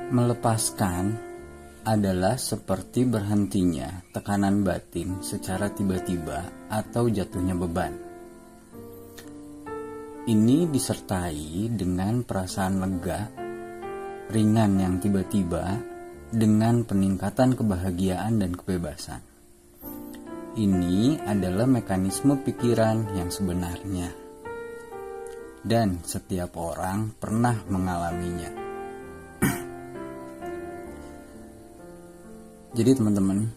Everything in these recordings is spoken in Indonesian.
Melepaskan adalah seperti berhentinya tekanan batin secara tiba-tiba atau jatuhnya beban. Ini disertai dengan perasaan lega, ringan yang tiba-tiba, dengan peningkatan kebahagiaan dan kebebasan. Ini adalah mekanisme pikiran yang sebenarnya, dan setiap orang pernah mengalaminya. Jadi teman-teman,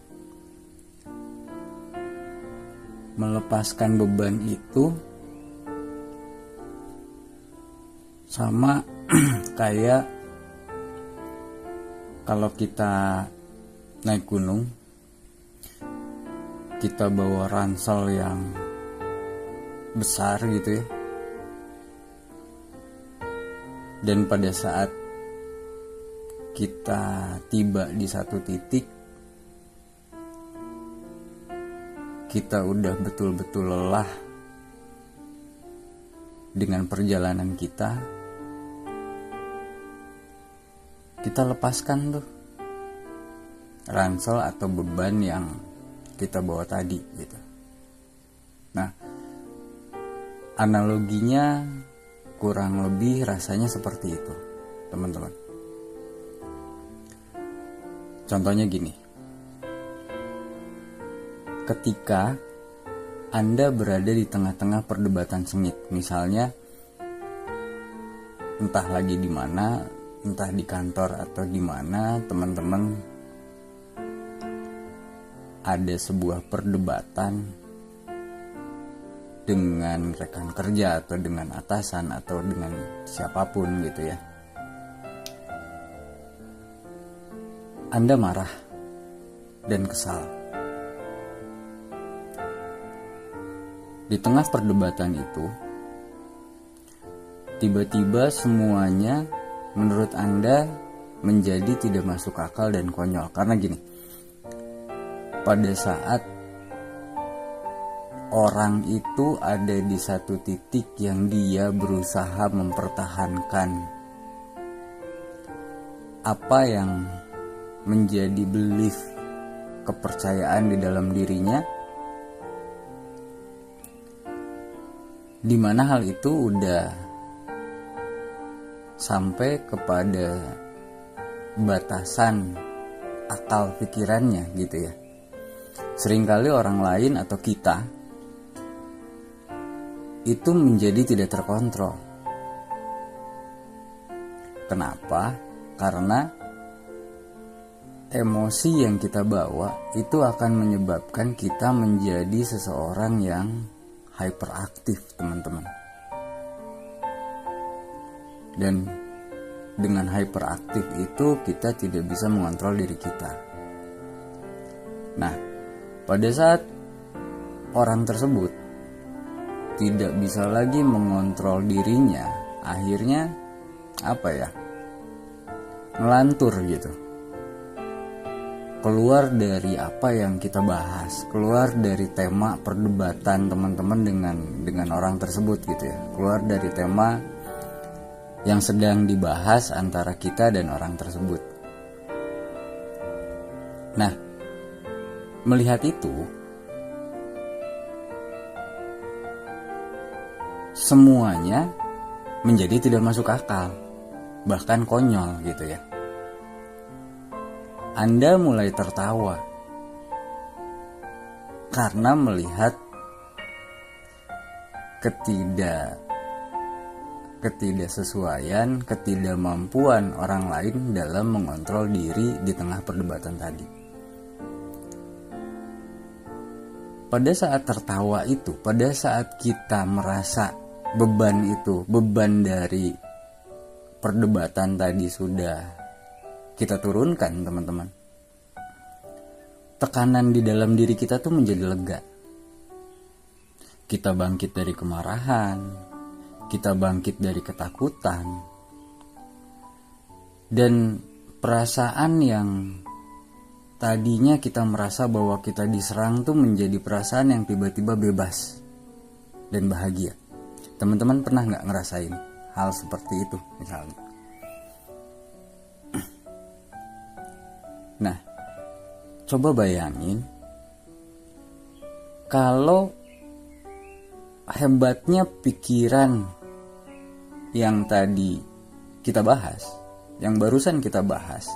melepaskan beban itu sama kayak kalau kita naik gunung, kita bawa ransel yang besar gitu ya, dan pada saat kita tiba di satu titik, kita udah betul-betul lelah dengan perjalanan kita lepaskan tuh ransel atau beban yang kita bawa tadi gitu. Nah, analoginya kurang lebih rasanya seperti itu, teman-teman. Contohnya gini. Ketika Anda berada di tengah-tengah perdebatan sengit, misalnya entah lagi di mana, entah di kantor atau di mana, teman-teman ada sebuah perdebatan dengan rekan kerja atau dengan atasan atau dengan siapapun gitu ya. Anda marah dan kesal. Di tengah perdebatan itu, tiba-tiba semuanya menurut Anda menjadi tidak masuk akal dan konyol. Karena gini, pada saat orang itu ada di satu titik yang dia berusaha mempertahankan apa yang menjadi belief, kepercayaan di dalam dirinya, di mana hal itu udah sampai kepada batasan akal pikirannya gitu ya. Seringkali orang lain atau kita itu menjadi tidak terkontrol. Kenapa? Karena emosi yang kita bawa itu akan menyebabkan kita menjadi seseorang yang hyperaktif, teman-teman. Dan dengan hyperaktif itu kita tidak bisa mengontrol diri kita. Nah, pada saat orang tersebut tidak bisa lagi mengontrol dirinya, akhirnya ngelantur gitu. Keluar dari apa yang kita bahas, keluar dari tema perdebatan teman-teman dengan orang tersebut gitu ya, keluar dari tema yang sedang dibahas antara kita dan orang tersebut. Nah, melihat itu, semuanya menjadi tidak masuk akal, bahkan konyol gitu ya. Anda mulai tertawa karena melihat ketidaksesuaian, ketidakmampuan orang lain dalam mengontrol diri di tengah perdebatan tadi. Pada saat tertawa itu, pada saat kita merasa beban itu, beban dari perdebatan tadi sudah kita turunkan, teman-teman, tekanan di dalam diri kita tuh menjadi lega. Kita bangkit dari kemarahan, kita bangkit dari ketakutan, dan perasaan yang tadinya kita merasa bahwa kita diserang tuh menjadi perasaan yang tiba-tiba bebas dan bahagia. Teman-teman pernah gak ngerasain hal seperti itu misalnya? Nah, coba bayangin kalau hebatnya pikiran yang tadi kita bahas, yang barusan kita bahas,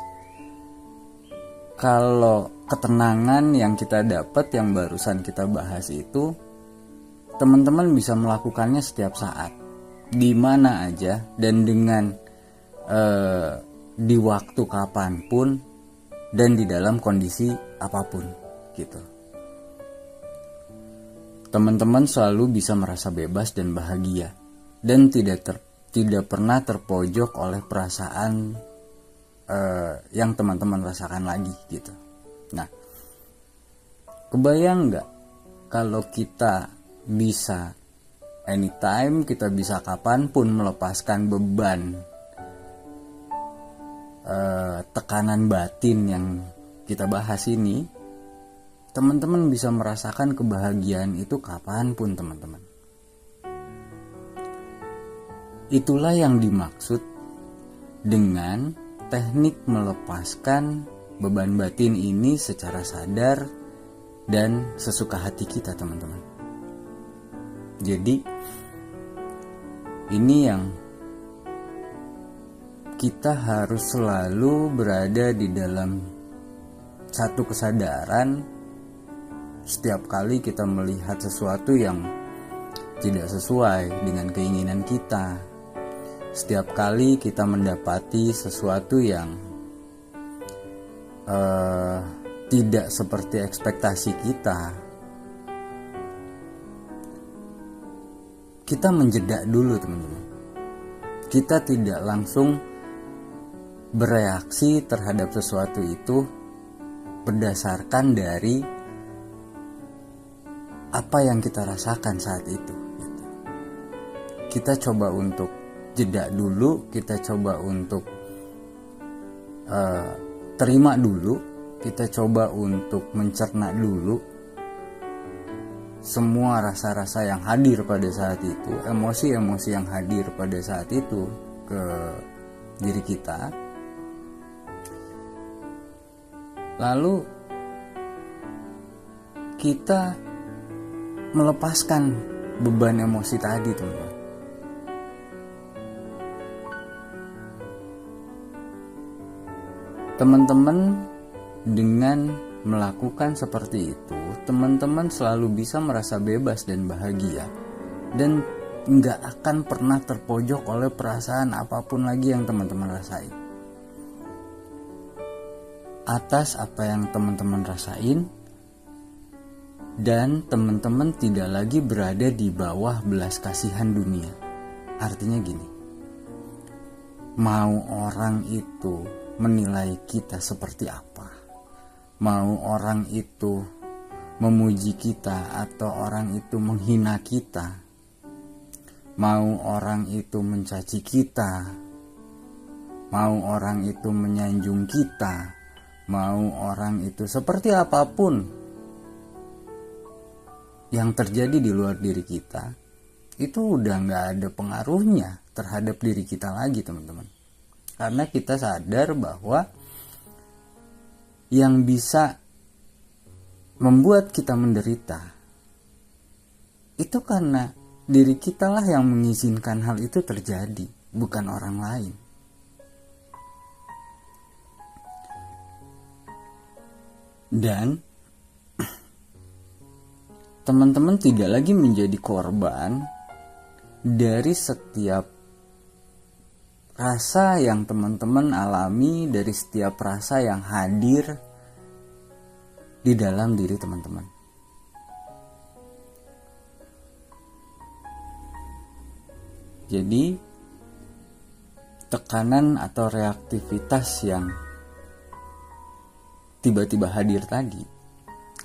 kalau ketenangan yang kita dapat yang barusan kita bahas itu, teman-teman bisa melakukannya setiap saat, di mana aja dan dengan di waktu kapanpun dan di dalam kondisi apapun gitu. Teman-teman selalu bisa merasa bebas dan bahagia dan tidak pernah terpojok oleh perasaan yang teman-teman rasakan lagi gitu. Nah, kebayang nggak kalau kita bisa anytime, kita bisa kapanpun melepaskan beban tekanan batin yang kita bahas ini, teman-teman bisa merasakan kebahagiaan itu kapanpun teman-teman. Itulah yang dimaksud dengan teknik melepaskan beban batin ini secara sadar dan sesuka hati kita teman-teman. Jadi ini yang kita harus selalu berada di dalam satu kesadaran setiap kali kita melihat sesuatu yang tidak sesuai dengan keinginan kita. Setiap kali kita mendapati sesuatu yang tidak seperti ekspektasi kita menjeda dulu teman-teman. Kita tidak langsung bereaksi terhadap sesuatu itu berdasarkan dari apa yang kita rasakan saat itu. Kita coba untuk jeda dulu, kita coba untuk terima dulu, kita coba untuk mencerna dulu semua rasa-rasa yang hadir pada saat itu, emosi-emosi yang hadir pada saat itu ke diri kita. Lalu kita melepaskan beban emosi tadi teman-teman. Teman-teman dengan melakukan seperti itu, teman-teman selalu bisa merasa bebas dan bahagia dan nggak akan pernah terpojok oleh perasaan apapun lagi yang teman-teman rasain. Atas apa yang teman-teman rasain, dan teman-teman tidak lagi berada di bawah belas kasihan dunia. Artinya gini, mau orang itu menilai kita seperti apa, mau orang itu memuji kita atau orang itu menghina kita, mau orang itu mencaci kita, mau orang itu menyanjung kita, mau orang itu seperti apapun yang terjadi di luar diri kita, itu udah gak ada pengaruhnya terhadap diri kita lagi teman-teman. Karena kita sadar bahwa yang bisa membuat kita menderita itu karena diri kita lah yang mengizinkan hal itu terjadi, bukan orang lain. Dan teman-teman tidak lagi menjadi korban dari setiap rasa yang teman-teman alami, dari setiap rasa yang hadir di dalam diri teman-teman. Jadi tekanan atau reaktivitas yang tiba-tiba hadir tadi,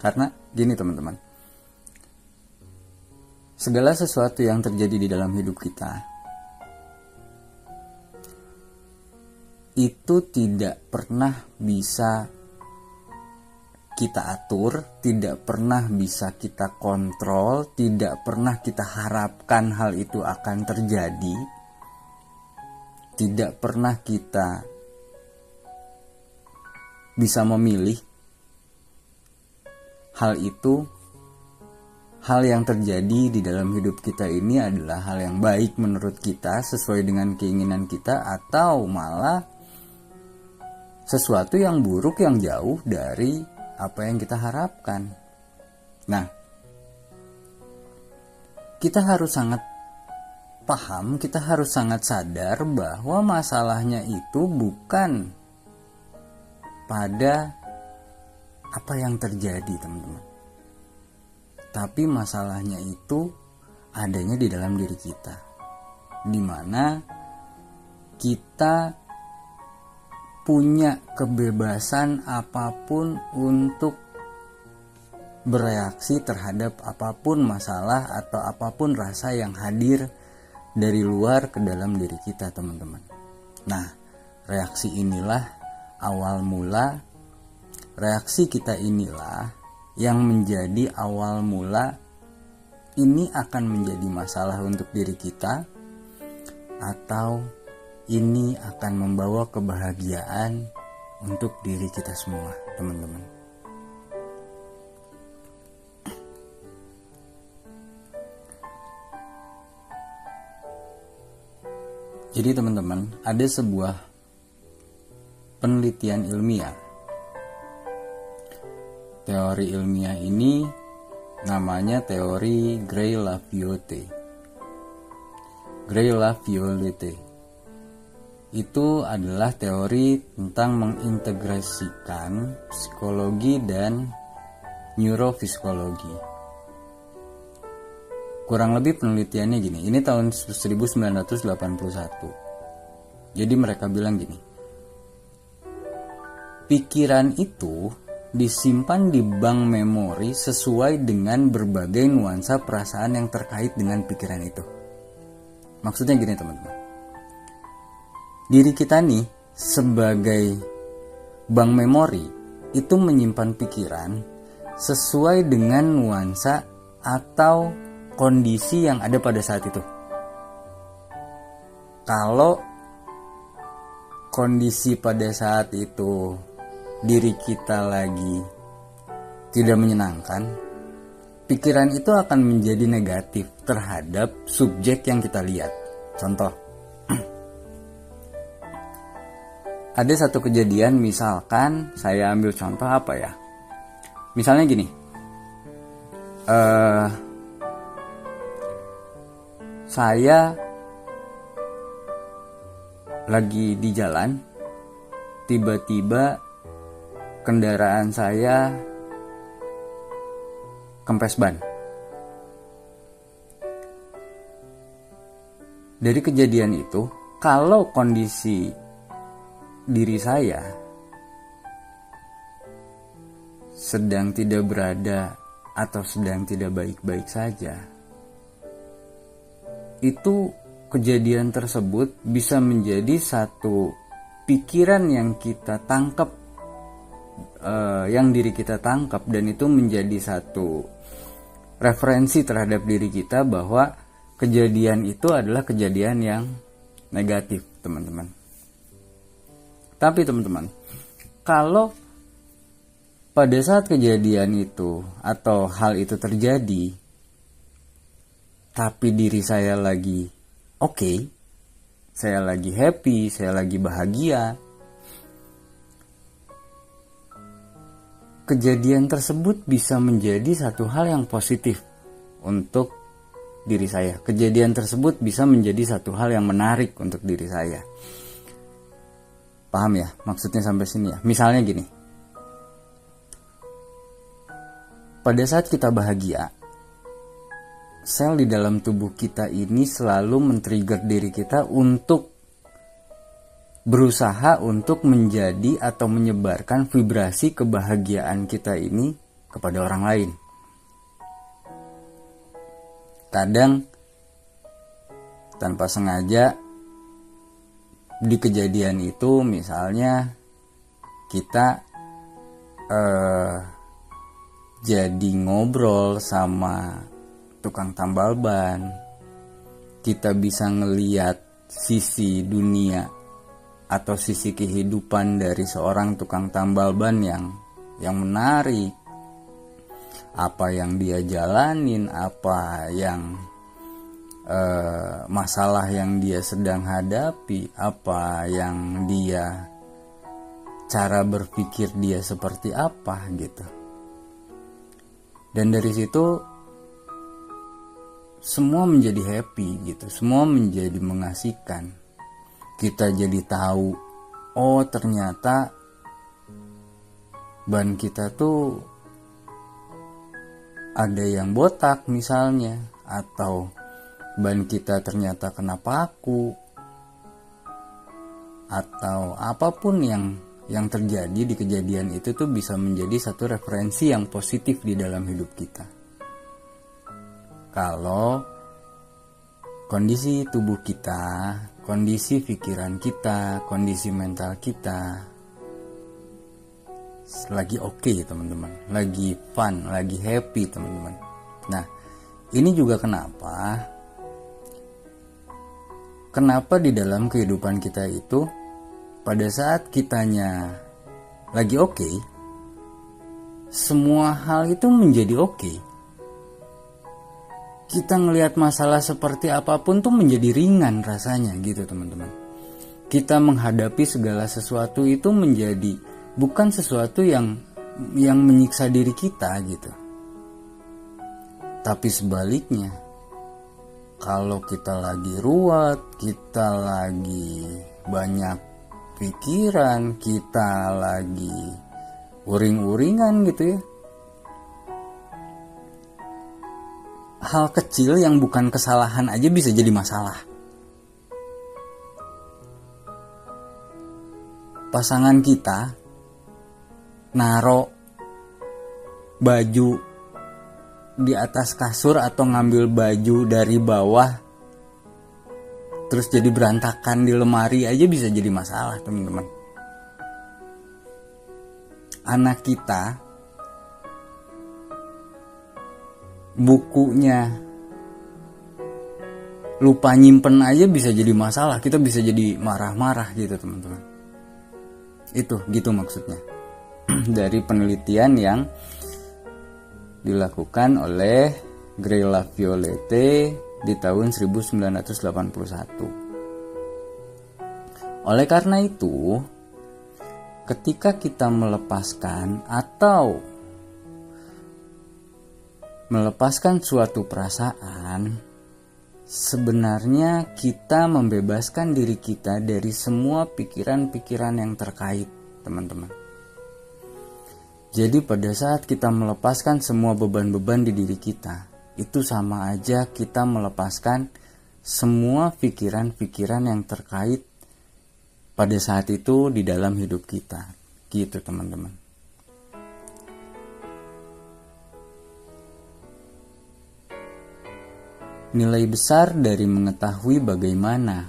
karena gini teman-teman, segala sesuatu yang terjadi di dalam hidup kita itu tidak pernah bisa kita atur, tidak pernah bisa kita kontrol, tidak pernah kita harapkan hal itu akan terjadi, tidak pernah kita bisa memilih hal itu, hal yang terjadi di dalam hidup kita ini adalah hal yang baik menurut kita, sesuai dengan keinginan kita, atau malah sesuatu yang buruk yang jauh dari apa yang kita harapkan. Nah, kita harus sangat paham, kita harus sangat sadar bahwa masalahnya itu bukan pada apa yang terjadi, teman-teman. Tapi masalahnya itu adanya di dalam diri kita, di mana kita punya kebebasan apapun untuk bereaksi terhadap apapun masalah atau apapun rasa yang hadir dari luar ke dalam diri kita, teman-teman. Nah, reaksi inilah awal mula, reaksi kita inilah yang menjadi awal mula ini akan menjadi masalah untuk diri kita, atau ini akan membawa kebahagiaan untuk diri kita semua, teman-teman. Jadi teman-teman, ada sebuah penelitian ilmiah. Teori ilmiah ini namanya teori Gray-Laviotte. Gray-Laviotte itu adalah teori tentang mengintegrasikan psikologi dan neurofisiologi. Kurang lebih penelitiannya gini, ini tahun 1981. Jadi mereka bilang gini, pikiran itu disimpan di bank memori sesuai dengan berbagai nuansa perasaan yang terkait dengan pikiran itu. Maksudnya gini, teman-teman. Diri kita nih sebagai bank memori itu menyimpan pikiran sesuai dengan nuansa atau kondisi yang ada pada saat itu. Kalau kondisi pada saat itu diri kita lagi tidak menyenangkan, pikiran itu akan menjadi negatif terhadap subjek yang kita lihat. Contoh, ada satu kejadian, misalkan saya ambil contoh apa ya? Misalnya gini, saya lagi di jalan, tiba-tiba kendaraan saya kempes ban. Dari kejadian itu, kalau kondisi diri saya sedang tidak berada atau sedang tidak baik-baik saja, itu kejadian tersebut bisa menjadi satu pikiran yang kita tangkap, yang diri kita tangkap, dan itu menjadi satu referensi terhadap diri kita bahwa kejadian itu adalah kejadian yang negatif, teman-teman. Tapi teman-teman, kalau pada saat kejadian itu atau hal itu terjadi, tapi diri saya lagi oke, saya lagi happy, saya lagi bahagia, kejadian tersebut bisa menjadi satu hal yang positif untuk diri saya. Kejadian tersebut bisa menjadi satu hal yang menarik untuk diri saya. Paham ya maksudnya sampai sini ya? Misalnya gini, pada saat kita bahagia, sel di dalam tubuh kita ini selalu men-trigger diri kita untuk berusaha untuk menjadi atau menyebarkan vibrasi kebahagiaan kita ini kepada orang lain. Kadang tanpa sengaja di kejadian itu, misalnya kita jadi ngobrol sama tukang tambal ban, kita bisa ngeliat sisi dunia atau sisi kehidupan dari seorang tukang tambal ban yang menarik, apa yang dia jalanin, apa yang masalah yang dia sedang hadapi, apa yang dia, cara berpikir dia seperti apa gitu. Dan dari situ semua menjadi happy gitu, semua menjadi mengasihkan. Kita jadi tahu, oh ternyata ban kita tuh ada yang botak misalnya, atau ban kita ternyata kena paku, atau apapun yang terjadi di kejadian itu tuh bisa menjadi satu referensi yang positif di dalam hidup kita. Kalau kondisi tubuh kita, kondisi pikiran kita, kondisi mental kita lagi oke, teman-teman, lagi fun, lagi happy, teman-teman. Nah, ini juga kenapa di dalam kehidupan kita itu pada saat kitanya lagi oke, semua hal itu menjadi oke. Kita ngelihat masalah seperti apapun tuh menjadi ringan rasanya gitu, teman-teman. Kita menghadapi segala sesuatu itu menjadi bukan sesuatu yang menyiksa diri kita gitu. Tapi sebaliknya, kalau kita lagi ruwet, kita lagi banyak pikiran, kita lagi uring-uringan gitu ya, hal kecil yang bukan kesalahan aja bisa jadi masalah. Pasangan kita naro baju di atas kasur atau ngambil baju dari bawah terus jadi berantakan di lemari aja bisa jadi masalah, teman-teman. Anak kita bukunya lupa nyimpen aja bisa jadi masalah. Kita bisa jadi marah-marah gitu, teman-teman. Itu gitu maksudnya. Dari penelitian yang dilakukan oleh Gray Laviolette di tahun 1981. Oleh karena itu, ketika kita melepaskan atau melepaskan suatu perasaan, sebenarnya kita membebaskan diri kita dari semua pikiran-pikiran yang terkait, teman-teman. Jadi pada saat kita melepaskan semua beban-beban di diri kita, itu sama aja kita melepaskan semua pikiran-pikiran yang terkait pada saat itu di dalam hidup kita. Gitu, teman-teman. Nilai besar dari mengetahui bagaimana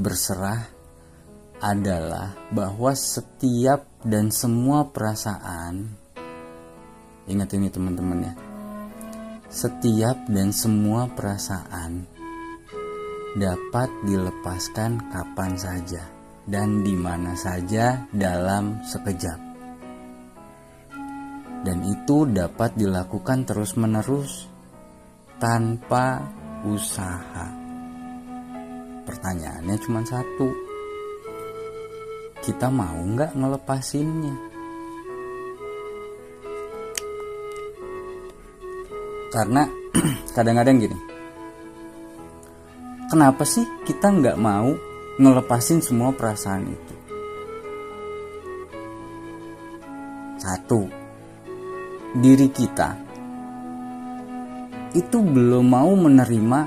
berserah adalah bahwa setiap dan semua perasaan, ingat ini teman-teman ya, setiap dan semua perasaan dapat dilepaskan kapan saja dan di mana saja dalam sekejap. Dan itu dapat dilakukan terus-menerus tanpa usaha. Pertanyaannya cuma satu, kita mau nggak ngelepasinnya? Karena kadang-kadang gini, kenapa sih kita nggak mau ngelepasin semua perasaan itu? Satu, diri kita itu belum mau menerima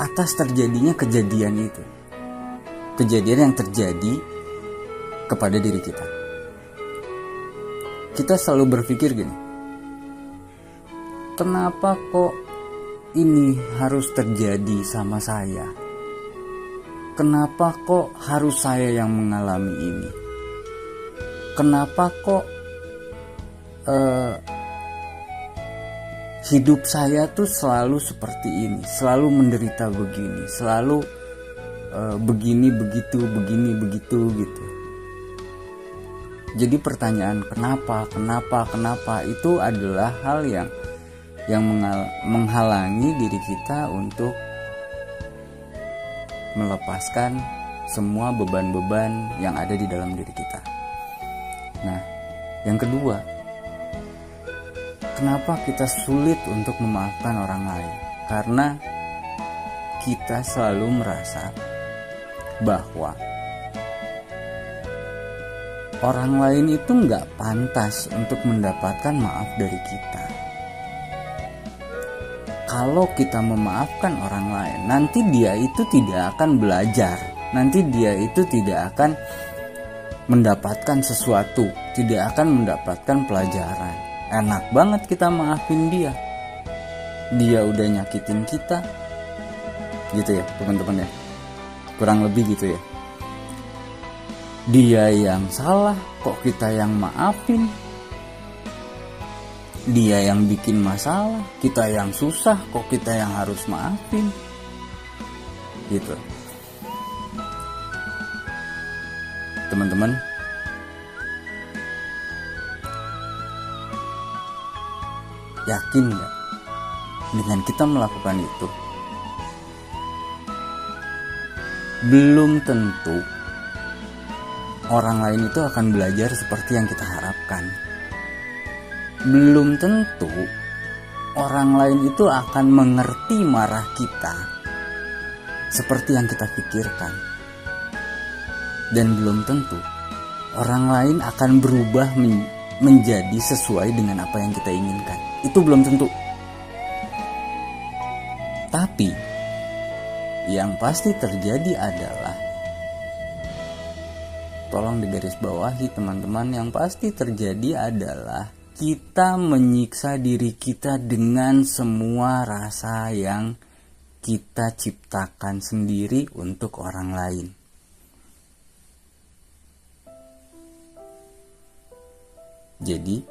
atas terjadinya kejadian itu, kejadian yang terjadi kepada diri kita. Kita selalu berpikir gini, kenapa kok ini harus terjadi sama saya? Kenapa kok harus saya yang mengalami ini? Kenapa kok hidup saya tuh selalu seperti ini, selalu menderita begini, selalu begini begitu gitu. Jadi pertanyaan kenapa itu adalah hal yang menghalangi diri kita untuk melepaskan semua beban-beban yang ada di dalam diri kita. Nah, yang kedua, kenapa kita sulit untuk memaafkan orang lain? Karena kita selalu merasa bahwa orang lain itu gak pantas untuk mendapatkan maaf dari kita. Kalau kita memaafkan orang lain, nanti dia itu tidak akan belajar. Nanti dia itu tidak akan mendapatkan sesuatu, tidak akan mendapatkan pelajaran. Enak banget kita maafin dia. Dia udah nyakitin kita. Gitu ya, teman-teman ya. Kurang lebih gitu ya. Dia yang salah, kok kita yang maafin. Dia yang bikin masalah, kita yang susah, kok kita yang harus maafin. Gitu. Teman-teman, yakin gak dengan kita melakukan itu? Belum tentu orang lain itu akan belajar seperti yang kita harapkan. Belum tentu orang lain itu akan mengerti marah kita seperti yang kita pikirkan. Dan belum tentu orang lain akan berubah menjadi sesuai dengan apa yang kita inginkan. Itu belum tentu. Tapi yang pasti terjadi adalah, tolong digarisbawahi teman-teman, yang pasti terjadi adalah kita menyiksa diri kita dengan semua rasa yang kita ciptakan sendiri untuk orang lain. Jadi,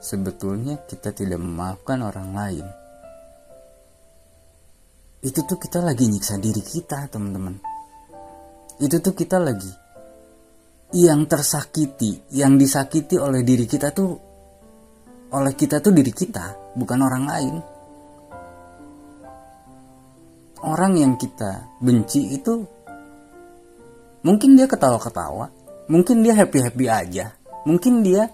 sebetulnya kita tidak memaafkan orang lain. Itu tuh kita lagi nyiksa diri kita, teman-teman. Itu tuh kita lagi yang tersakiti, yang disakiti oleh diri kita tuh, oleh kita tuh diri kita, bukan orang lain. Orang yang kita benci itu mungkin dia ketawa-ketawa, mungkin dia happy-happy aja, mungkin dia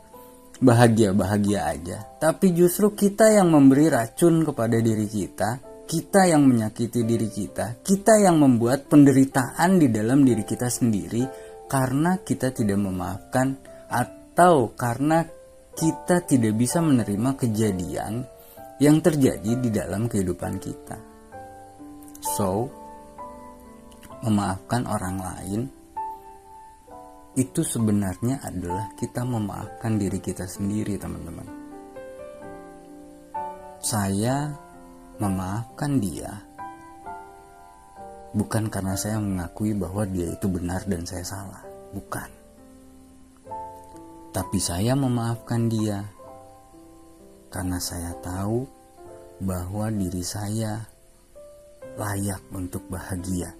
bahagia-bahagia aja, tapi justru kita yang memberi racun kepada diri kita. Kita yang menyakiti diri kita, kita yang membuat penderitaan di dalam diri kita sendiri karena kita tidak memaafkan atau karena kita tidak bisa menerima kejadian yang terjadi di dalam kehidupan kita. So, memaafkan orang lain itu sebenarnya adalah kita memaafkan diri kita sendiri, teman-teman. Saya memaafkan dia bukan karena saya mengakui bahwa dia itu benar dan saya salah, bukan. Tapi saya memaafkan dia karena saya tahu bahwa diri saya layak untuk bahagia,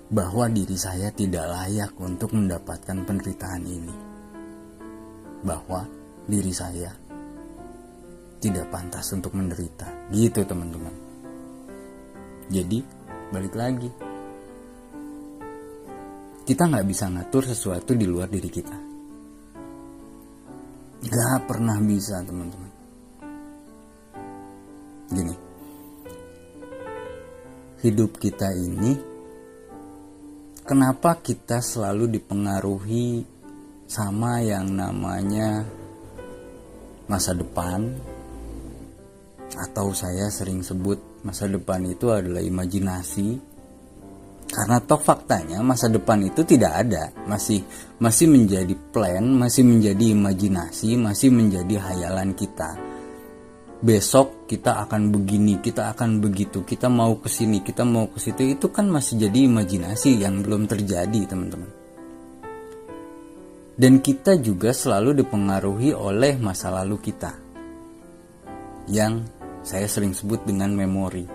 bahwa diri saya tidak layak untuk mendapatkan penderitaan ini, bahwa diri saya tidak pantas untuk menderita. Gitu, teman-teman. Jadi, balik lagi, kita gak bisa ngatur sesuatu di luar diri kita. Gak pernah bisa, teman-teman. Gini, hidup kita ini, kenapa kita selalu dipengaruhi sama yang namanya masa depan? Atau saya sering sebut masa depan itu adalah imajinasi. Karena toh faktanya masa depan itu tidak ada, masih menjadi plan, masih menjadi imajinasi, masih menjadi hayalan kita. Besok kita akan begini, kita akan begitu, kita mau ke sini, kita mau ke situ, itu kan masih jadi imajinasi yang belum terjadi, teman-teman. Dan kita juga selalu dipengaruhi oleh masa lalu kita, yang saya sering sebut dengan memori.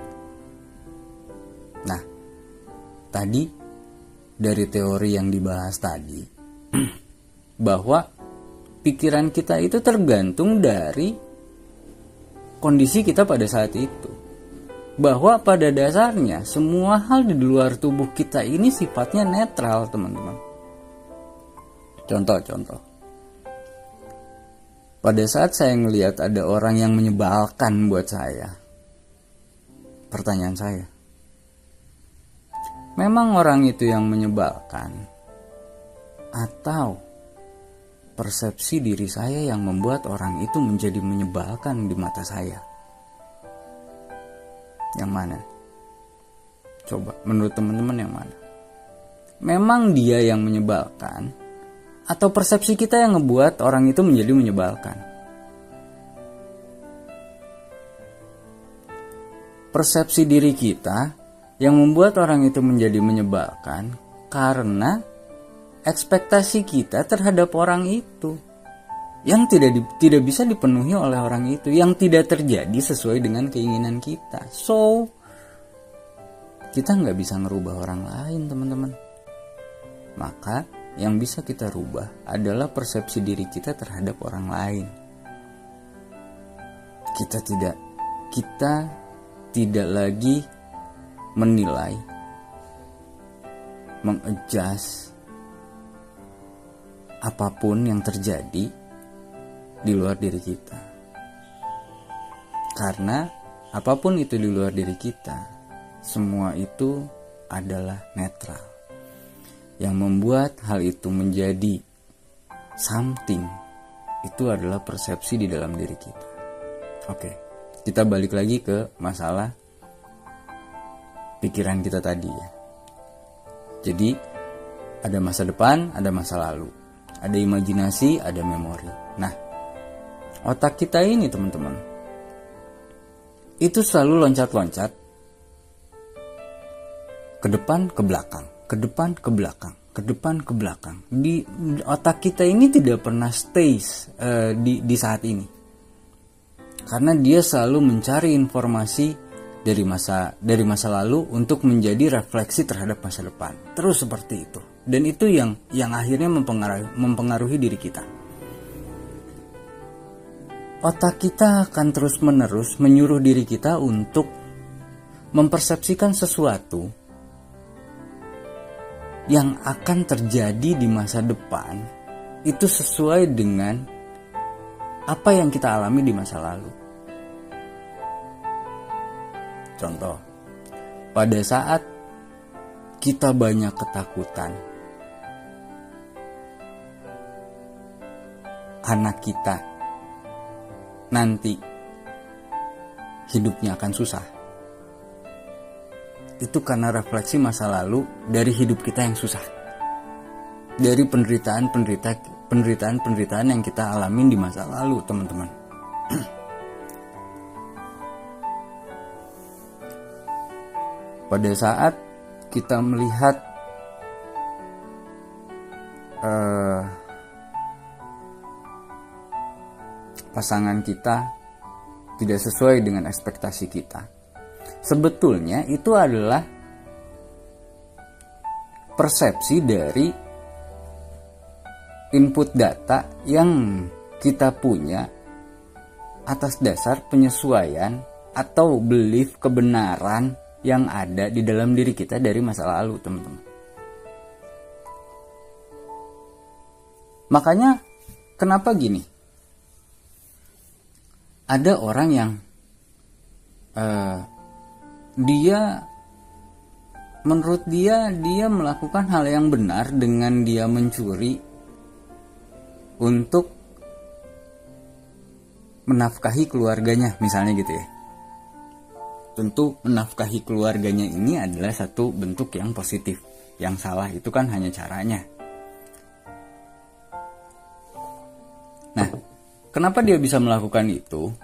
Nah, tadi dari teori yang dibahas tadi bahwa pikiran kita itu tergantung dari kondisi kita pada saat itu. Bahwa pada dasarnya semua hal di luar tubuh kita ini sifatnya netral, teman-teman. Contoh. Pada saat saya ngelihat ada orang yang menyebalkan buat saya, pertanyaan saya, memang orang itu yang menyebalkan atau persepsi diri saya yang membuat orang itu menjadi menyebalkan di mata saya? Yang mana? Coba menurut teman-teman yang mana? Memang dia yang menyebalkan atau persepsi kita yang ngebuat orang itu menjadi menyebalkan? Persepsi diri kita yang membuat orang itu menjadi menyebalkan karena ekspektasi kita terhadap orang itu yang tidak bisa dipenuhi oleh orang itu, yang tidak terjadi sesuai dengan keinginan kita. So, kita nggak bisa ngerubah orang lain, teman-teman. Maka yang bisa kita rubah adalah persepsi diri kita terhadap orang lain. Kita tidak lagi menilai, mengadjust apapun yang terjadi di luar diri kita. Karena apapun itu di luar diri kita, semua itu adalah netral. Yang membuat hal itu menjadi something itu adalah persepsi di dalam diri kita. Oke, kita balik lagi ke masalah pikiran kita tadi ya. Jadi ada masa depan, ada masa lalu, ada imajinasi, ada memori. Nah, otak kita ini, teman-teman, itu selalu loncat-loncat ke depan, ke belakang, ke depan, ke belakang, ke depan, ke belakang. Di otak kita ini tidak pernah stay di saat ini, karena dia selalu mencari informasi dari masa lalu untuk menjadi refleksi terhadap masa depan. Terus seperti itu, dan itu yang akhirnya mempengaruhi diri kita. Otak kita akan terus-menerus menyuruh diri kita untuk mempersepsikan sesuatu yang akan terjadi di masa depan itu sesuai dengan apa yang kita alami di masa lalu. Contoh, pada saat kita banyak ketakutan, anak kita nanti hidupnya akan susah. Itu karena refleksi masa lalu dari hidup kita yang susah, dari penderitaan yang kita alamin di masa lalu, teman-teman. Pada saat kita melihat pasangan kita tidak sesuai dengan ekspektasi kita, sebetulnya itu adalah persepsi dari input data yang kita punya atas dasar penyesuaian atau belief kebenaran yang ada di dalam diri kita dari masa lalu, teman-teman. Makanya kenapa gini? Ada orang yang menurut dia melakukan hal yang benar dengan dia mencuri untuk menafkahi keluarganya, misalnya gitu ya. Tentu menafkahi keluarganya ini adalah satu bentuk yang positif. Yang salah itu kan hanya caranya. Nah, kenapa dia bisa melakukan itu?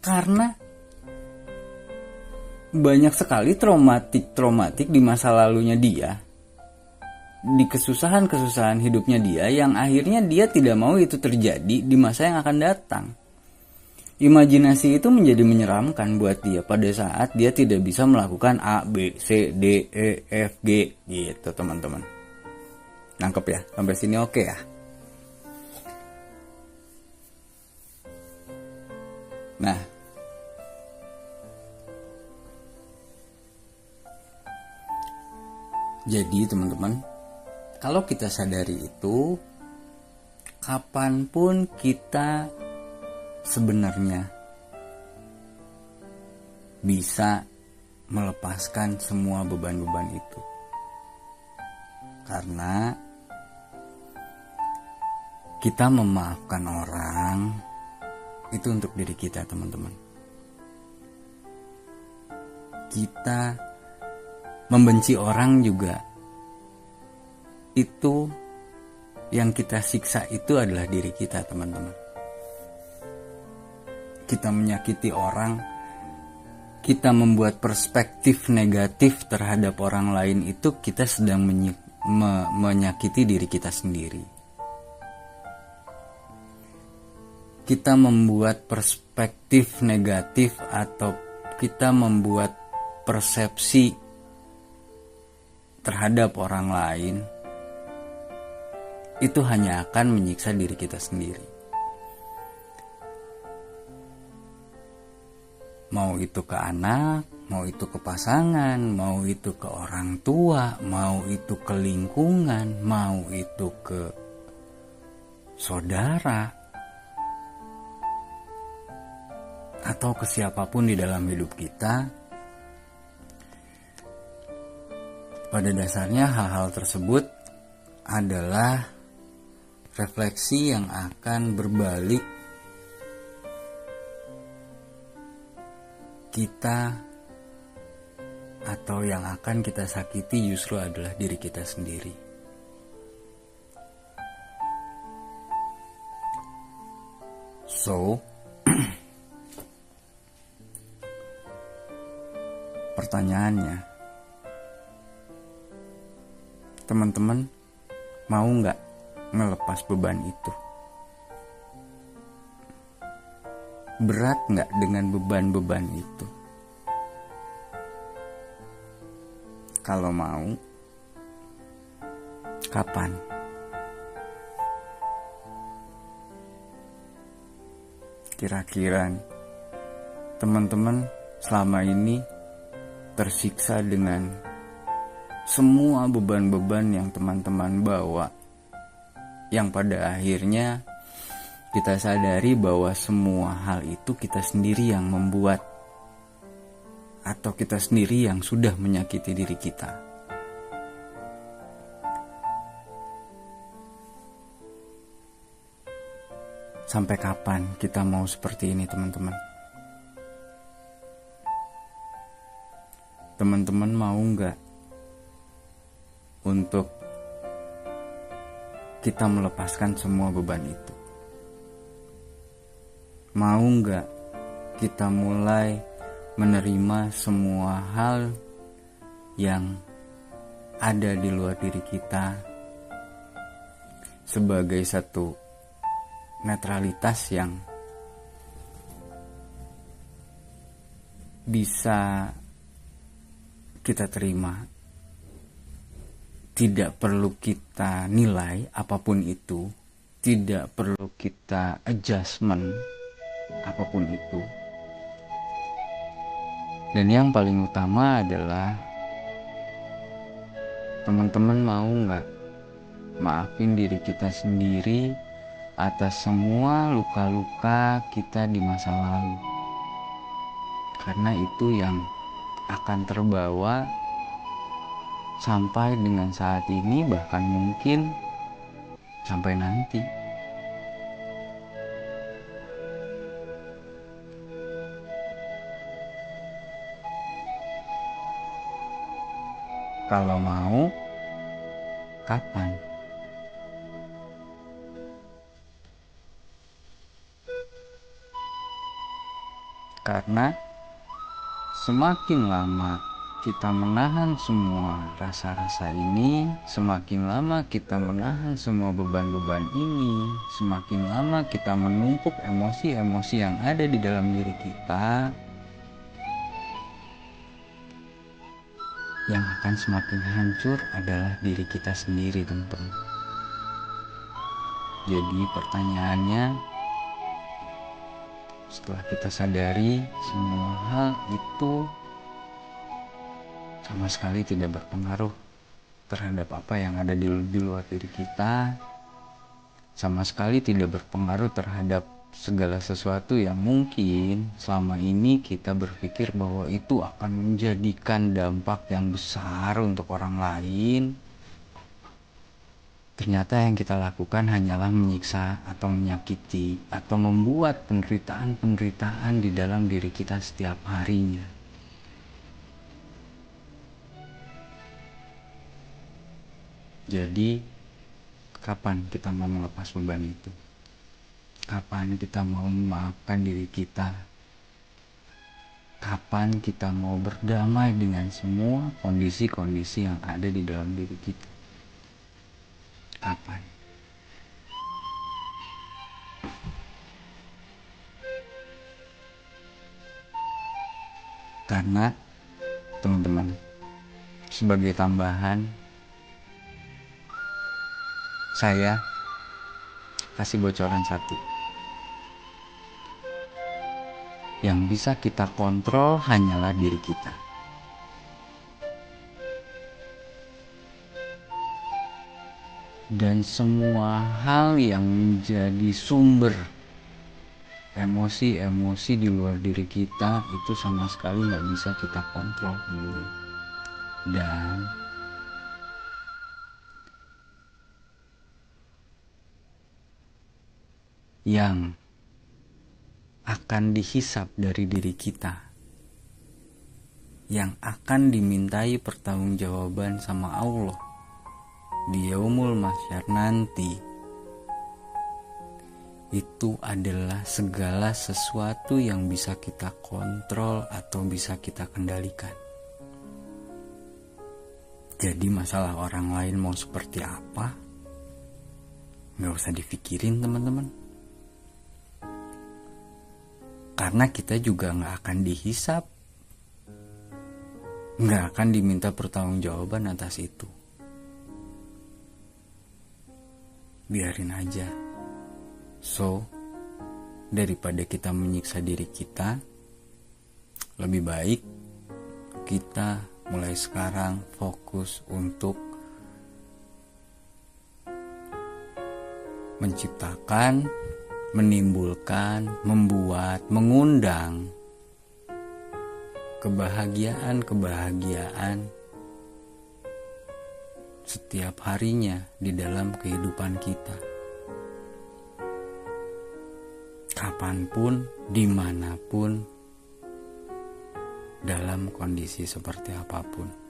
Karena banyak sekali traumatik di masa lalunya dia, di kesusahan hidupnya dia, yang akhirnya dia tidak mau itu terjadi di masa yang akan datang. Imajinasi itu menjadi menyeramkan buat dia pada saat dia tidak bisa melakukan A, B, C, D, E, F, G gitu teman-teman. Nangkep ya? Sampai sini oke ya? Nah, jadi teman-teman, kalau kita sadari itu, kapanpun kita sebenarnya bisa melepaskan semua beban-beban itu. Karena kita memaafkan orang itu untuk diri kita, teman-teman. Kita membenci orang juga, itu yang kita siksa itu adalah diri kita, teman-teman. Kita menyakiti orang, kita membuat perspektif negatif terhadap orang lain, itu kita sedang menyakiti diri kita sendiri. Kita membuat perspektif negatif atau kita membuat persepsi terhadap orang lain, itu hanya akan menyiksa diri kita sendiri. Mau itu ke anak, mau itu ke pasangan, mau itu ke orang tua, mau itu ke lingkungan, mau itu ke saudara, atau ke siapapun di dalam hidup kita. Pada dasarnya hal-hal tersebut adalah refleksi yang akan berbalik kita, atau yang akan kita sakiti justru adalah diri kita sendiri. So, pertanyaannya, teman-teman mau nggak ngelepas beban itu? Berat nggak dengan beban-beban itu? Kalau mau, kapan? Kira-kira teman-teman selama ini tersiksa dengan semua beban-beban yang teman-teman bawa, yang pada akhirnya kita sadari bahwa semua hal itu kita sendiri yang membuat, atau kita sendiri yang sudah menyakiti diri kita. Sampai kapan kita mau seperti ini, teman-teman? Teman-teman mau nggak untuk kita melepaskan semua beban itu? Mau nggak kita mulai menerima semua hal yang ada di luar diri kita sebagai satu netralitas yang bisa kita terima? Tidak perlu kita nilai apapun itu, tidak perlu kita adjustment apapun itu. Dan yang paling utama adalah teman-teman mau nggak maafin diri kita sendiri atas semua luka-luka kita di masa lalu, karena itu yang akan terbawa sampai dengan saat ini, bahkan mungkin sampai nanti. Kalau mau, kapan? Karena semakin lama kita menahan semua rasa-rasa ini, semakin lama kita menahan semua beban-beban ini, semakin lama kita menumpuk emosi-emosi yang ada di dalam diri kita, yang akan semakin hancur adalah diri kita sendiri, teman-teman. Jadi pertanyaannya, setelah kita sadari semua hal itu sama sekali tidak berpengaruh terhadap apa yang ada di luar diri kita, sama sekali tidak berpengaruh terhadap segala sesuatu yang mungkin selama ini kita berpikir bahwa itu akan menjadikan dampak yang besar untuk orang lain. Ternyata yang kita lakukan hanyalah menyiksa atau menyakiti atau membuat penderitaan-penderitaan di dalam diri kita setiap harinya. Jadi, kapan kita mau melepas beban itu? Kapan kita mau memaafkan diri kita? Kapan kita mau berdamai dengan semua kondisi-kondisi yang ada di dalam diri kita? Kapan? Karena, teman-teman, sebagai tambahan, saya kasih bocoran satu. Yang bisa kita kontrol hanyalah diri kita. Dan semua hal yang menjadi sumber emosi-emosi di luar diri kita itu sama sekali gak bisa kita kontrol. Dan yang akan dihisap dari diri kita, yang akan dimintai pertanggungjawaban sama Allah di yaumul mahsyar nanti, itu adalah segala sesuatu yang bisa kita kontrol atau bisa kita kendalikan. Jadi masalah orang lain mau seperti apa, gak usah dipikirin, teman-teman. Karena kita juga gak akan dihisap, gak akan diminta pertanggungjawaban atas itu. Biarin aja. So, daripada kita menyiksa diri kita, lebih baik kita mulai sekarang fokus untuk menciptakan, menimbulkan, membuat, mengundang kebahagiaan-kebahagiaan setiap harinya di dalam kehidupan kita. Kapanpun, dimanapun, dalam kondisi seperti apapun.